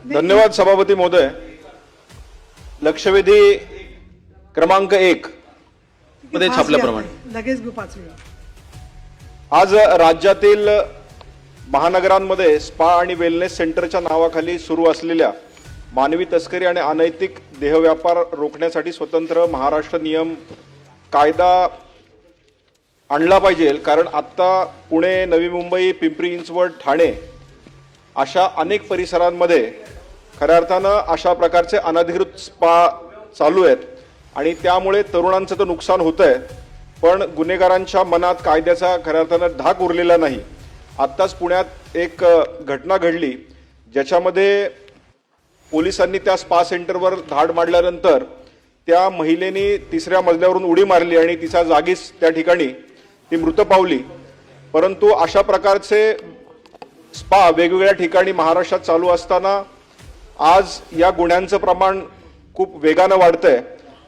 धन्यवाद सभापती महोदय। लक्षवेधी क्रमांक 1 मध्ये छापल्याप्रमाणे लगेच पाचवी आज राज्यातील महानगरांमध्ये स्पा आणि वेलनेस सेंटरच्या नावाखाली सुरू असलेल्या मानवी तस्करी आणि अनैतिक देहव्यापार रोखण्यासाठी स्वतंत्र महाराष्ट्र नियम कायदा आणला पाहिजे। कारण आता पुणे, नवी मुंबई, पिंपरी चिंचवड, ठाणे अशा अनेक परिसरांमध्ये खऱ्या अर्थानं अशा प्रकारचे अनधिकृत स्पा चालू आहेत आणि त्यामुळे तरुणांचं तर नुकसान होतंय, पण गुन्हेगारांच्या मनात कायद्याचा खऱ्या अर्थानं धाक उरलेला नाही। आत्ताच पुण्यात एक घटना घडली ज्याच्यामध्ये पोलिसांनी त्या स्पा सेंटरवर धाड मारल्यानंतर त्या महिलेने 3ऱ्या मजल्यावरून उडी मारली आणि तिच्या जागीच त्या ठिकाणी ती मृत पावली। परंतु अशा प्रकारचे स्पा वेगवेगळ्या ठिकाणी महाराष्ट्रात चालू असताना आज या गुन्ह्यांचं प्रमाण खूप वेगानं वाढतंय।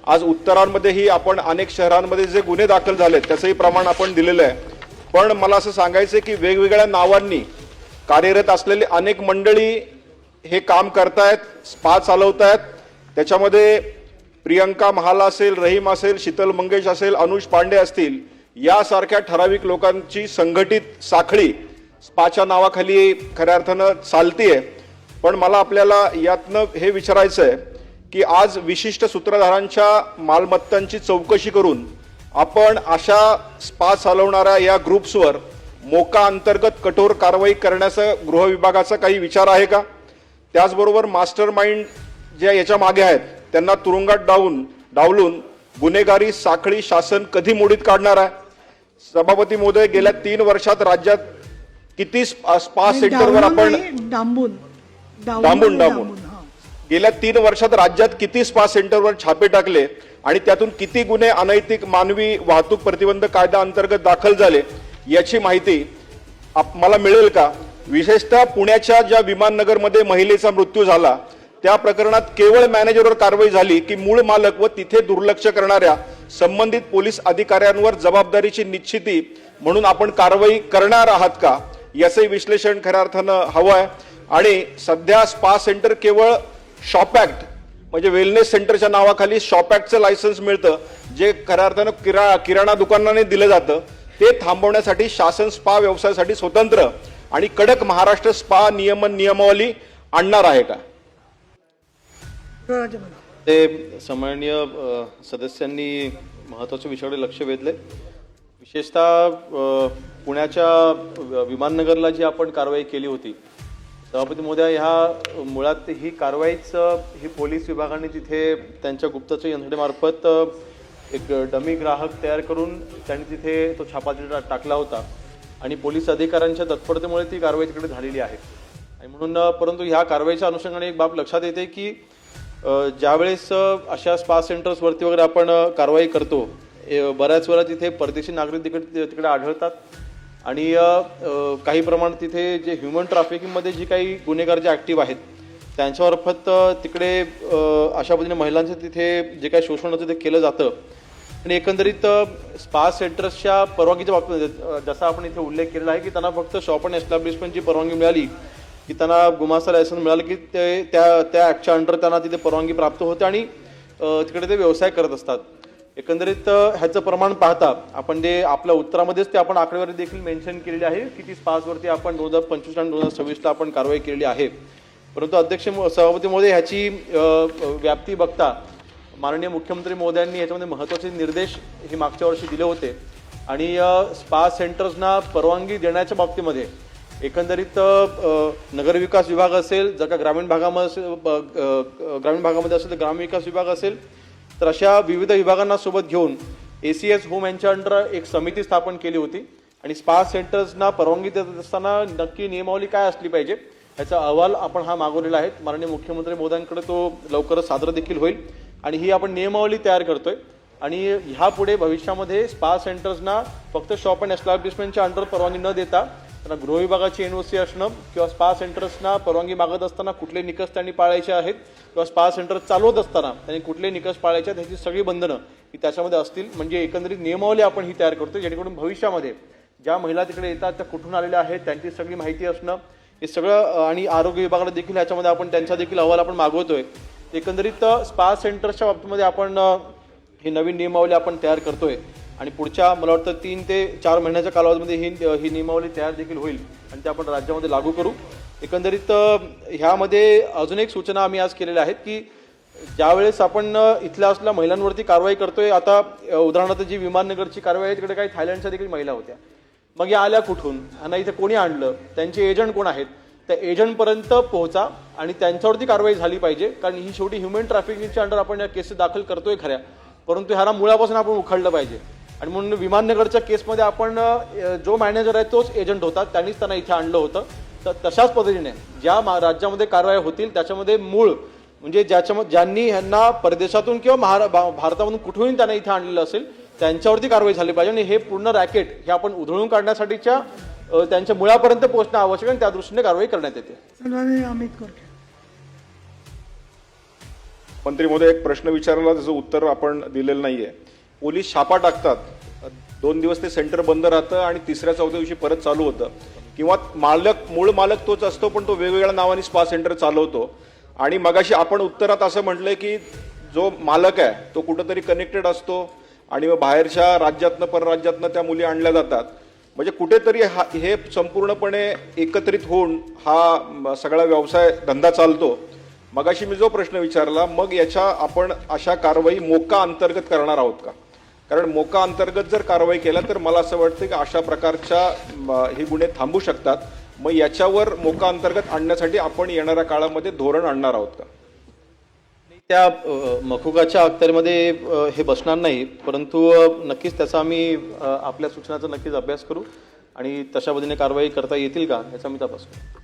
आज उत्तरांमध्येही आपण अनेक शहरांमध्ये जे गुन्हे दाखल झालेत त्याचंही प्रमाण आपण दिलेलं आहे। पण मला असं सांगायचं की वेगवेगळ्या नावांनी कार्यरत असलेली अनेक मंडळी हे काम करतायत, स्पा चालवतायत। त्याच्यामध्ये प्रियंका महाला असेल, रहीम असेल, शीतल मंगेश असेल, अनुज पांडे असतील, यासारख्या ठराविक लोकांची संघटित साखळी स्पाच्या नावाखाली खऱ्या अर्थानं चालतीये। पण मला आपल्याला यातनं हे विचारायचं आहे की आज विशिष्ट सूत्रधारांच्या मालमत्तांची चौकशी करून आपण अशा स्पा चालवणाऱ्या या ग्रुप्सवर मोका अंतर्गत कठोर कारवाई करण्याचा गृह विभागाचा काही विचार आहे का? त्याचबरोबर मास्टर माइंड जे याच्या मागे आहेत त्यांना तुरुंगात डावलून गुन्हेगारी साखळी शासन कधी मोडीत काढणार आहे? सभापती महोदय, गेल्या 3 वर्षात राज्यात किती स्पा सेंटरवर आपण डांबून गेल्या 3 वर्षात राज्यात किती स्पा सेंटरवर छापे टाकले आणि त्यातून किती गुन्हे अनैतिक मानवी वाहतूक प्रतिबंध कायदा अंतर्गत दाखल झाले याची माहिती मला मिळेल का? विशेषतः पुण्याच्या ज्या विमाननगरमध्ये महिलेचा मृत्यू झाला त्या प्रकरणात केवळ मॅनेजरवर कारवाई झाली की मूळ मालक व तिथे दुर्लक्ष करणाऱ्या संबंधित पोलीस अधिकाऱ्यांवर जबाबदारीची निश्चिती म्हणून आपण कारवाई करणार आहात का याचे विश्लेषण खऱ्या अर्थानं हवं आहे। आणि सध्या स्पा सेंटर केवळ शॉप ऍक्ट म्हणजे वेलनेस सेंटरच्या नावाखाली शॉप ऍक्टचं लायसन्स मिळतं, जे खऱ्या अर्थानं किराणा दुकानाने दिलं जातं, ते थांबवण्यासाठी शासन स्पा व्यवसायासाठी स्वतंत्र आणि कडक महाराष्ट्र स्पा नियमावली आणणार आहे का? ते सन्माननीय सदस्यांनी महत्त्वाच्या विषयाकडे लक्ष वेधले। विशेषतः पुण्याच्या विमाननगरला जी आपण कारवाई केली होती, सभापती महोदय, ह्या मुळात ही कारवाईच ही पोलीस विभागाने तिथे त्यांच्या गुप्तचर यंत्रणेमार्फत एक डमी ग्राहक तयार करून त्यांनी तिथे तो छापा टाकला होता आणि पोलीस अधिकाऱ्यांच्या तत्परतेमुळे ती कारवाई तिकडे झालेली आहे। आणि म्हणून परंतु ह्या कारवाईच्या अनुषंगाने एक बाब लक्षात येते की ज्यावेळेस अशा स्पा सेंटर्सवरती वगैरे आपण कारवाई करतो, बऱ्याच वेळा तिथे परदेशी नागरिक तिकडे आढळतात आणि काही प्रमाणात तिथे जे ह्युमन ट्रॅफिकिंगमध्ये जी काही गुन्हेगार जे ॲक्टिव्ह आहेत त्यांच्यामार्फत तिकडे अशा पद्धतीने महिलांचं तिथे जे काही शोषण होतं ते केलं जातं। आणि एकंदरीत स्पा सेंटर्सच्या परवानगीच्या बाबतीत जसा आपण इथे उल्लेख केलेला आहे की त्यांना फक्त शॉप अँड एस्टॅब्लिशमेंटची परवानगी मिळाली की त्यांना गुमास्ता लायसन्स मिळालं की ते त्या ॲक्टच्या अंडर त्यांना तिथे परवानगी प्राप्त होते आणि तिकडे ते व्यवसाय करत असतात। एकंदरीत ह्याचं प्रमाण पाहता आपण जे आपल्या उत्तरामध्येच ते आपण आकडेवारी देखील मेन्शन केलेली आहे की ती स्पासवरती आपण 2025 आणि 2026ला आपण कारवाई केलेली आहे। परंतु अध्यक्ष सभापती महोदय, ह्याची व्याप्ती बघता माननीय मुख्यमंत्री महोदयांनी याच्यामध्ये महत्त्वाचे निर्देश हे मागच्या वर्षी दिले होते आणि स्पा सेंटर्सना परवानगी देण्याच्या बाबतीमध्ये एकंदरीत नगरविकास विभाग असेल, जर का ग्रामीण भागामध्ये असेल तर ग्रामविकास विभाग असेल, तर अशा विविध विभागांना सोबत घेऊन ACS होम यांच्या अंडर एक समिती स्थापन केली होती आणि स्पा सेंटर्सना परवानगी देत असताना नक्की नियमावली काय असली पाहिजे याचा अहवाल आपण हा मागवलेला आहे। माननीय मुख्यमंत्री महोदयांकडे तो लवकरच सादर देखील होईल आणि ही आपण नियमावली तयार करतोय आणि ह्यापुढे भविष्यामध्ये स्पा सेंटर्सना फक्त शॉप अँड एस्टॅब्लिशमेंटच्या अंडर परवानगी न देता त्यांना गृह विभागाची NOC असणं किंवा स्पा सेंटर्सना परवानगी मागत असताना कुठले निकष त्यांनी पाळायचे आहेत किंवा स्पा सेंटर चालवत असताना त्यांनी कुठले निकष पाळायचे आहेत ह्याची सगळी बंधनं ही त्याच्यामध्ये असतील। म्हणजे एकंदरीत नियमावली आपण ही तयार करतो जेणेकरून भविष्यामध्ये ज्या महिला तिकडे येतात त्या कुठून आलेल्या आहेत त्यांची सगळी माहिती असणं, हे सगळं आणि आरोग्य विभागाला देखील ह्याच्यामध्ये आपण त्यांचा देखील अहवाल आपण मागवतोय. एकंदरीत स्पा सेंटर्सच्या बाबतीमध्ये आपण ही नवीन नियमावली आपण तयार करतोय आणि पुढच्या मला वाटतं 3 ते 4 महिन्याच्या कालावधीमध्ये ही नियमावली तयार देखील होईल आणि ते आपण राज्यामध्ये लागू करू. एकंदरीत ह्यामध्ये अजून एक सूचना आम्ही आज केलेल्या आहेत की ज्यावेळेस आपण इथल्या असलेल्या महिलांवरती कारवाई करतोय, आता उदाहरणार्थ जी विमाननगरची कारवाई आहे तिकडे काही थायलंडच्या देखील महिला होत्या. मग या आल्या कुठून, ह्यांना इथे कोणी आणलं, त्यांचे एजंट कोण आहेत, त्या एजंटपर्यंत पोहोचा आणि त्यांच्यावरती कारवाई झाली पाहिजे. कारण ही शेवटी ह्युमन ट्रॅफिकिंगच्या अंडर आपण या केसेस दाखल करतोय खऱ्या, परंतु ह्याला मुळापासून आपण उखडलं पाहिजे. आणि म्हणून विमाननगरच्या केसमध्ये आपण जो मॅनेजर आहे तोच एजंट होता, त्यांनीच त्यांना इथे आणलं होतं. तर तशाच पद्धतीने ज्या राज्यामध्ये कारवाई होतील त्याच्यामध्ये मूळ म्हणजे ज्यांनी ह्यांना परदेशातून किंवा भारतामधून कुठूनही त्यांना इथे आणलेलं असेल त्यांच्यावरती कारवाई झाली पाहिजे. आणि हे पूर्ण रॅकेट हे आपण उधळून काढण्यासाठीच्या त्यांच्या मुळापर्यंत पोहोचणं आवश्यक आहे, त्या दृष्टीने कारवाई करण्यात येते. मंत्री महोदय, एक प्रश्न विचारला त्याचं उत्तर आपण दिलेलं नाहीये. पोलीस छापा टाकतात, 2 दिवस ते सेंटर बंद राहतं आणि 3ऱ्या-4थ्या दिवशी परत चालू होतं, किंवा मूळ मालक तोच असतो पण तो वेगवेगळ्या नावाने स्पा सेंटर चालवतो. आणि मगाशी आपण उत्तरात असं म्हटलंय की जो मालक आहे तो कुठंतरी कनेक्टेड असतो आणि मग बाहेरच्या राज्यातनं परराज्यातनं त्या मुली आणल्या जातात. म्हणजे कुठेतरी हे संपूर्णपणे एकत्रित होऊन हा सगळा व्यवसाय धंदा चालतो. मगाशी मी जो प्रश्न विचारला, मग याच्या आपण अशा कारवाई मोका अंतर्गत करणार आहोत का? कारण मोका अंतर्गत जर कारवाई केल्या तर मला असं वाटतं की अशा प्रकारच्या हे गुन्हे थांबू शकतात. मग याच्यावर मोका अंतर्गत आणण्यासाठी आपण येणाऱ्या काळामध्ये धोरण आणणार आहोत का? त्या मखुकाच्या अखत्यारीमध्ये हे बसणार नाही, परंतु नक्कीच त्याचा आम्ही आपल्या सूचनाचा नक्कीच अभ्यास करू आणि तशा पद्धतीने कारवाई करता येतील का याचा मी तपास करू.